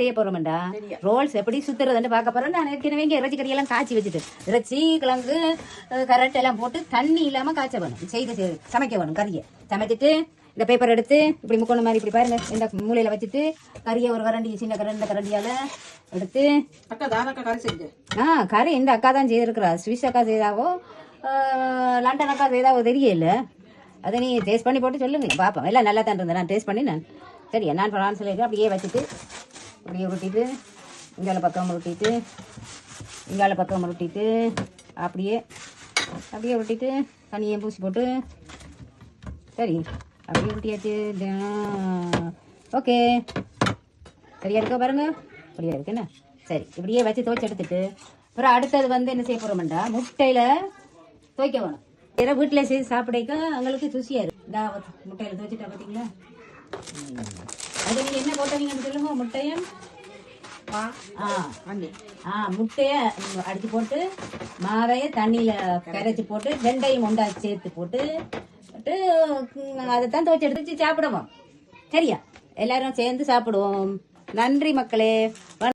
செய்ய போறோம்டா ரோல்ஸ் எப்படி சுத்துறதுன்னு பார்க்க போறோம். நான் ஏற்கனவே இங்கே இறைச்சி கறியெல்லாம் காய்ச்சி வச்சுட்டு இறைச்சி கிழங்கு கரண்ட் எல்லாம் போட்டு தண்ணி இல்லாம காய்ச்ச வேணும். சமைக்க வேணும். கறியை சமைச்சிட்டு இந்த பேப்பர் எடுத்து இப்படி முக்கோணம் மாதிரி இப்படி பாருங்க இந்த மூலையில வச்சுட்டு கறியை ஒரு கரண்டி சின்ன கரண்டி கரண்டியால எடுத்து கறி இந்த அக்கா தான் செய்திருக்கிறா. ஸ்விஸ் அக்கா செய்தாவோ லண்டன் அக்கா செய்தாவோ தெரியல. அதை நீ டேஸ்ட் பண்ணி போட்டு சொல்லுங்க பார்ப்போம். எல்லாம் நல்லா தான் இருந்தேன். நான் டேஸ்ட் பண்ணி நான் சரியா நான் ஃப்ரான்ஸில் இருக்க அப்படியே வச்சுட்டு அப்படியே உருட்டிட்டு இங்கால பக்கம் உருட்டிட்டு இங்கால பக்கம் உருட்டிட்டு அப்படியே அப்படியே உருட்டிட்டு தண்ணியை பூசி போட்டு சரி அப்படியே உருட்டியாச்சு. ஓகே சரியா இருக்கா பாருங்க. அப்படியா இருக்குண்ணா சரி இப்படியே வச்சு துவைச்சி எடுத்துட்டு அப்புறம் அடுத்தது வந்து என்ன செய்ய போகிறோம்டா முட்டையில் துவைக்க வேணும். ஏதோ வீட்டில் செய்து சாப்பிடைக்க அவங்களுக்கு ருசியாக இருக்கு. இந்த முட்டையில் துவைச்சிட்டா பார்த்தீங்களா. அது நீங்கள் என்ன போட்டீங்கன்னு சொல்லுங்க. முட்டையும் முட்டைய அடிச்சு போட்டு மாவைய தண்ணியில கரைச்சி போட்டு வெண்டையும் ஒண்டா சேர்த்து போட்டு அதைத்தான் துவைச்சு எடுத்து சாப்பிடுவோம். சரியா எல்லாரும் சேர்ந்து சாப்பிடுவோம். நன்றி மக்களே.